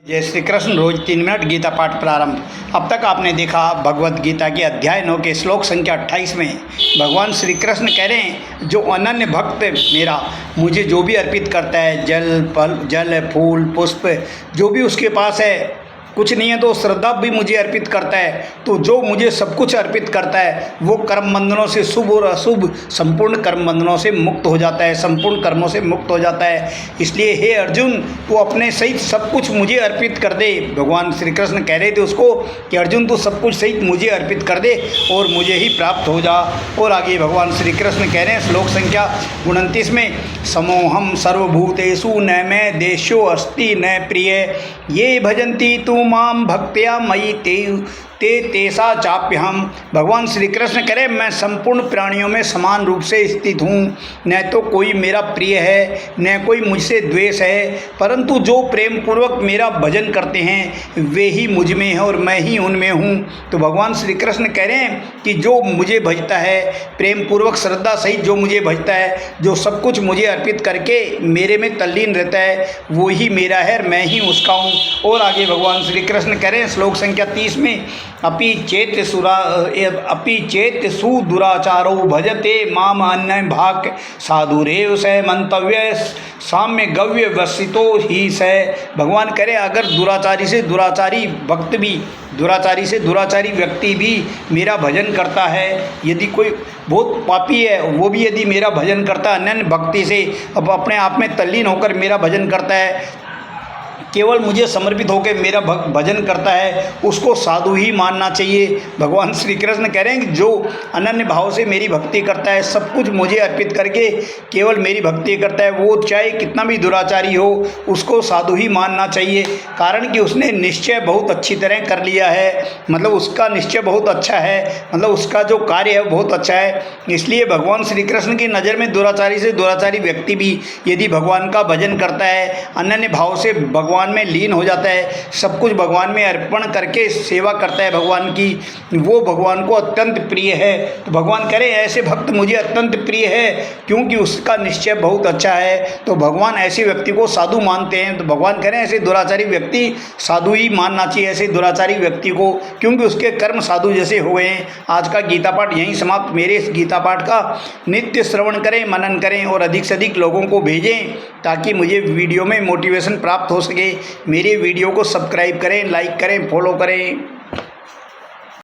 जय श्री कृष्ण। रोज 3 मिनट गीता पाठ प्रारंभ। अब तक आपने देखा भगवत गीता के अध्याय 9 के श्लोक संख्या 28 में भगवान श्री कृष्ण कह रहे हैं, जो अनन्य भक्त मेरा मुझे जो भी अर्पित करता है, जल फूल पुष्प जो भी उसके पास है, कुछ नहीं है तो श्रद्धा भी मुझे अर्पित करता है, तो जो मुझे सब कुछ अर्पित करता है वो कर्म बंधनों से, शुभ और अशुभ संपूर्ण कर्म बंधनों से मुक्त हो जाता है, संपूर्ण कर्मों से मुक्त हो जाता है। इसलिए हे अर्जुन, तू अपने सहित सब कुछ मुझे अर्पित कर दे। भगवान श्री कृष्ण कह रहे थे उसको कि अर्जुन तू सब कुछ सहित मुझे अर्पित कर दे और मुझे ही प्राप्त हो जा। और आगे भगवान श्री कृष्ण कह रहे हैं श्लोक संख्या 29 में, समोहम सर्वभूतेषु न मे देशो अस्ति न प्रिय ये भजन्ति तू माम भक्त्या मयि तेसा चाप्यहम। भगवान श्री कृष्ण कह रहे, मैं संपूर्ण प्राणियों में समान रूप से स्थित हूँ, न तो कोई मेरा प्रिय है न कोई मुझसे द्वेष है, परंतु जो प्रेम पूर्वक मेरा भजन करते हैं वे ही मुझ में हैं और मैं ही उनमें हूँ। तो भगवान श्री कृष्ण कह रहे हैं कि जो मुझे भजता है प्रेम पूर्वक श्रद्धा सहित, जो मुझे भजता है, जो सब कुछ मुझे अर्पित करके मेरे में तल्लीन रहता है, वो ही मेरा है और मैं ही उसका हूँ। और आगे भगवान श्री कृष्ण कह रहे हैं श्लोक संख्या 30 में, अपि चेत सुदुराचारो भजते माम अन्य भाग साधुरेव स मंतव्य साम्य गव्य वसितो ही स। भगवान करे, अगर दुराचारी से दुराचारी भक्त भी, दुराचारी से दुराचारी व्यक्ति भी मेरा भजन करता है, यदि कोई बहुत पापी है वो भी यदि मेरा भजन करता है अनन्य भक्ति से, अब अपने आप में तल्लीन होकर मेरा भजन करता है, केवल मुझे समर्पित होकर मेरा भजन करता है, उसको साधु ही मानना चाहिए। भगवान श्री कृष्ण कह रहे हैं कि जो अनन्य भाव से मेरी भक्ति करता है, सब कुछ मुझे अर्पित करके केवल मेरी भक्ति करता है, वो चाहे कितना भी दुराचारी हो उसको साधु ही मानना चाहिए। कारण कि उसने निश्चय बहुत अच्छी तरह कर लिया है, मतलब उसका निश्चय बहुत अच्छा है, मतलब उसका जो कार्य है बहुत अच्छा है। इसलिए भगवान श्री कृष्ण की नज़र में दुराचारी से दुराचारी व्यक्ति भी यदि भगवान का भजन करता है, अनन्य भाव से भगवान में लीन हो जाता है, सब कुछ भगवान में अर्पण करके सेवा करता है भगवान की, वो भगवान को अत्यंत प्रिय है। तो भगवान कह रहे हैं ऐसे भक्त मुझे अत्यंत प्रिय है क्योंकि उसका निश्चय बहुत अच्छा है। तो भगवान ऐसे व्यक्ति को साधु मानते हैं। तो भगवान कह रहे हैं ऐसे दुराचारी व्यक्ति साधु ही मानना चाहिए ऐसे दुराचारी व्यक्ति को, क्योंकि उसके कर्म साधु जैसे हो गए हैं। आज का गीता पाठ यहीं समाप्त। मेरे इस गीता पाठ का नित्य श्रवण करें, मनन करें और अधिक से अधिक लोगों को भेजें ताकि मुझे वीडियो में मोटिवेशन प्राप्त हो सके। मेरे वीडियो को सब्सक्राइब करें, लाइक करें, फॉलो करें।